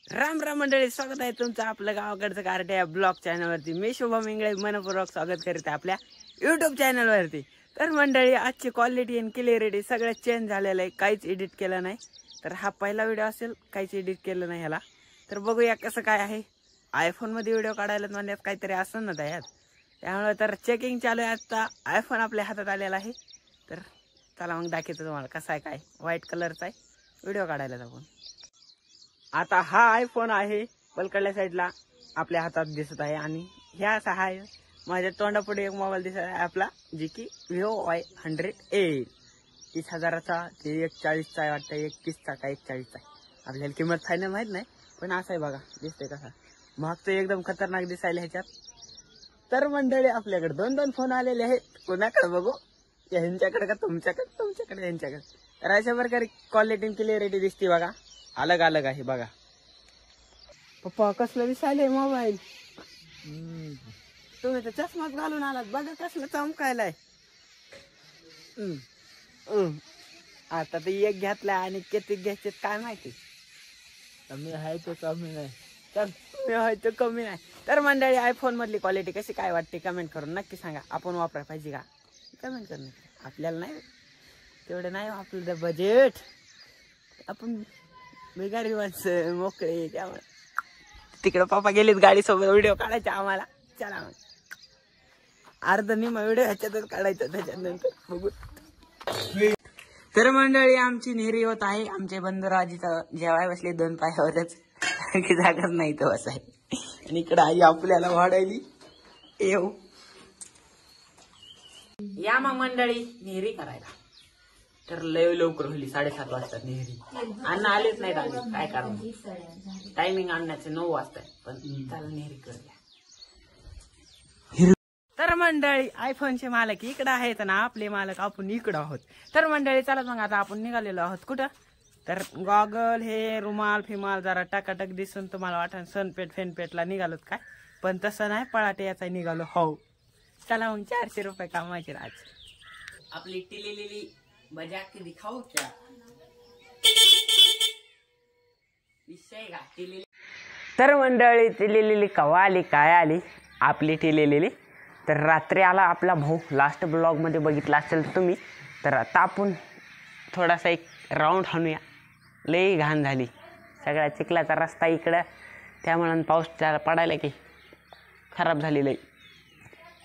राम राम मंडळी, स्वागत आहे तुमचं आपलं गावाकडचं कार्टे या ब्लॉग चॅनलवरती। मी शुभम इंगळे मनपूर्वक स्वागत करते आपल्या यूट्यूब चॅनलवरती। तर मंडळी, आजची क्वालिटी आणि क्लिअरिटी सगळं चेंज झालेलं आहे, काहीच एडिट केलं नाही। तर हा पहिला व्हिडिओ असेल, काहीच एडिट केलं नाही ह्याला। तर बघूया कसं काय आहे। आयफोन मध्ये व्हिडिओ काढायला म्हणल्यात काहीतरी असं ना त्यात, त्यामुळे तर चेकिंग चालू आहे। आता आयफोन आपल्या हातात आलेला आहे, तर चला मग दाखवतो तुम्हाला कसा आहे काय। व्हाईट कलरचा आहे व्हिडिओ काढायला आपण। आता हा आयफोन आहे पलकडल्या साईडला आपल्या हातात दिसत आहे, आणि ह्या असा आहे माझ्या तोंडापुढे एक मोबाईल दिसत आहे आपला, जी की Vivo Y100A 30,000चा, ते 41चा आहे वाटतं, 31चा का 41चा आहे। आपल्याला किंमत फायनल माहित नाही, पण असं आहे बघा, दिसतंय कसा। मग तो एकदम खतरनाक दिसायला ह्याच्यात। तर मंडळी, आपल्याकडे दोन दोन फोन आलेले आहेत, कोणाकडे बघू, ह्यांच्याकडे का तुमच्याकडे ह्यांच्याकडे। तर अशा प्रकारे क्वालिटी क्लिअरिटी दिसते बघा, अलग अलग आहे बघा। पप्पा कसलं दिसायले मोबाईल, तुम्ही तर चष्माच घालून आलात बघा, कसलं चमकायलाय। आता ते एक घेतलाय आणि किती घ्यायचे काय माहिती, कमी आहे तो कमी नाही, कमी आहे तो कमी नाही। तर मंडळी, आयफोन मधली क्वालिटी कशी काय वाटते कमेंट करून नक्की सांगा। आपण वापरायला पाहिजे का कमेंट करून, आपल्याला नाही तेवढं नाही आपलं बजेट, आपण बिगारी माणसं मोकळे, त्यामुळे तिकडे पप्पा गेलीत गाडी सोबत व्हिडिओ काढायचा आम्हाला। चला मग अर्ध निम्मा व्हिडिओ ह्याच्यातच काढायचा, त्याच्यानंतर बघू। तर मंडळी, आमची नेहरी होत आहे, आमचे बंधुराजीचा जेवाय बसले दोन पायावरच, जागाच नाही तो असं आहे। आणि इकडे आई आपल्याला वाढायली येऊ या मग मंडळी नेहरी करायला। तर लय लवकर होली, 7:30 वाजता नेहरी, अन्न आलेच नाहीत आधी, काय कारण टायमिंग आणण्याचे 9 वाजता, पण त्याला नेहरी करूया। तर मंडळी, आयफोनचे मालक इकडं आहेत ना, आपले मालक आपण इकडं आहोत। तर मंडळी, चला मग आता आपण निघालेलो आहोत कुठं, तर गॉगल हे रुमाल फिमाल जरा टाकाटक दिसून तुम्हाला वाटण सनपेट फेनपेटला निघालोत काय, पण तसं नाही, पळाटे याचा निघालो हो। चला मग 400 रुपये कमायचे आज। आपली टिलेलेली बजा के दिखाओ क्या विषय का टिलेली। तर मंडळी, टिलेलेली कवा आली काय आली आपली टिलेलेली। तर रात्री आला आपला भाऊ, लास्ट ब्लॉग मध्ये बघितला असेल तुम्ही। तर आता आपण थोडासा एक राऊंड हाणूया, लई घाण झाली, सगळ्या चिखलाचा रस्ता इकडं, त्यामुळे पाऊस पडायला की खराब झाली, लई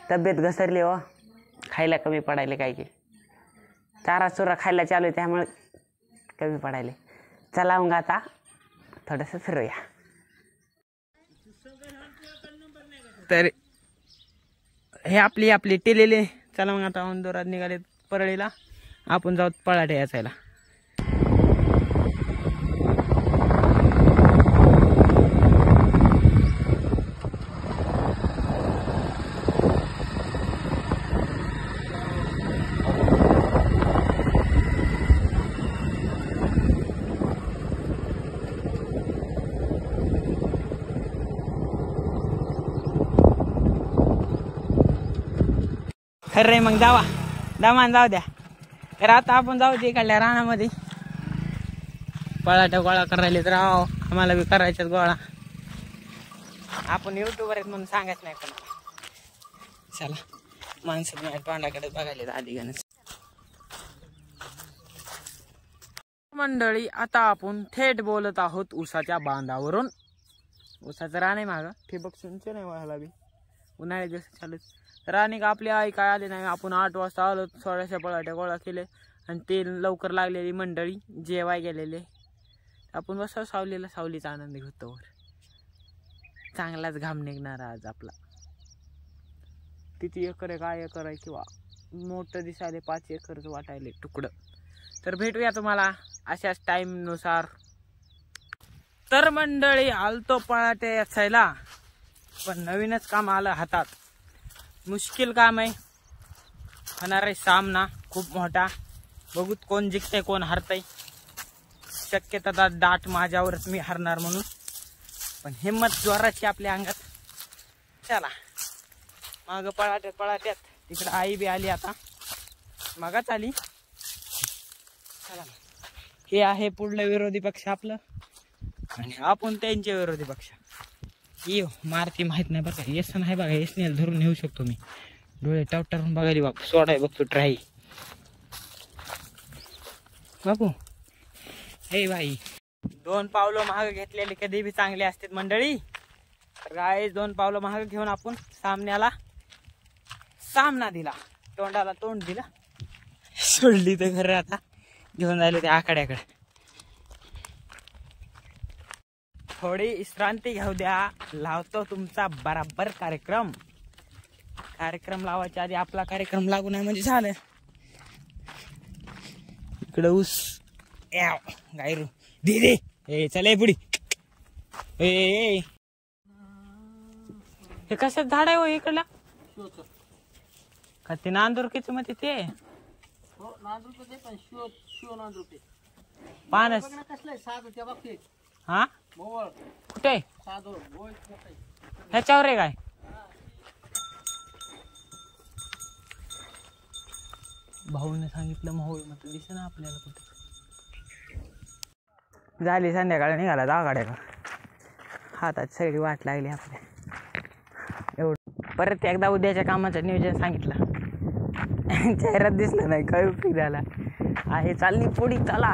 तब्येत घसरली हो, खायला कमी पडायला काय की, चारा चुरा खायला चालू आहे त्यामुळे कमी पडायले। चला मग आता थोडंसं फिरूया। तर हे आपली टेलेले, चला मग आता औंदोरात निघाले परळीला, आपण जाऊ पळाटे याचायला। खरं मग जावा दमान जाऊ द्या। तर आता आपण जाऊ दे इकडल्या रानामध्ये, पळाट्या गोळा करायला तर आम्हाला बी करायच्यात गोळा, आपण युट्यूबर आहेत म्हणून सांगत नाही पण। चला माणसं तोंडाकडे बघायला आधी गणच। मंडळी, आता आपण थेट बोलत आहोत उसाच्या बांधावरून। उसाचं रान आहे मागं, ठिबक सिंचन आहे व्हायला बी, उन्हाळ्यात दिवस चालू। राणी का आपली आई काय आली नाही, आपण 8 वाजता आलो, थोड्याशा पळाट्या गोळा केले, आणि ते लवकर लागलेली मंडळी जेवाय गेलेले, आपण बस सावलीचा आनंद घेतो वर। चांगलाच घाम निघणार आज आपला। किती एकर आहे काय एकर आहे, किंवा मोठं दिसायले 5 एकरच वाटायले तुकडं। तर भेटूया तुम्हाला अशाच टाइम नुसार। तर मंडळी, आलतो पळाटे याचायला, पण नवीनच काम आलं हातात, मुश्किल काम आहे, होणार आहे सामना खूप मोठा, बघूत कोण जिंकते कोण हरतय। शक्यता दाट माझ्यावरच मी हरणार म्हणून, पण हिम्मत जोराची आपल्या अंगात। चला माग पळाट्यात तिकडे आई बी आली, आता मागाच आली। चला, हे आहे पुढलं विरोधी पक्ष आपलं, आणि आपण त्यांच्या विरोधी पक्ष. ये मारती माहित नाही बरं का. येस नाही बघा, येसने धरून नेऊ शकतो मी. डोळे टावटारून बघायला बापू सोडाय बघतो ट्राय. बापू हे भाई 2 पावलं महाग घेतलेले कधी बी चांगले असतात मंडळी. गाईस 2 पावलं महाग घेऊन आपण सामन्याला सामना दिला, तोंडाला तोंड दिला. सोडली तर खरं आता घेऊन जायला त्या आखाड्याकडे. थोडी विश्रांती घेऊ द्या, लावतो तुमचा बराबर कार्यक्रम. कार्यक्रम लावायच्या आधी आपला कार्यक्रम लागू नाही म्हणजे झालं. इकडं ऊस गायरू दे ए चल पुढे. ए हे कशात झाड आहे हो इकडला? का ते नांदुरकीच मध्ये ते पानस हा कुठे ह्याच्यावर आहे काय? भाऊने सांगितलं मोहोळ म्हटलं दिसे ना आपल्याला कुठे. झाली संध्याकाळी निघाला दागाड्यावर. हातात सगळी वाट लागली आपल्या. एवढं परत एकदा उद्याच्या कामाचं नियोजन सांगितलं. चेहऱ्यात दिसलं नाही, काय उपयोग झाला आहे. चालली पुढी चला.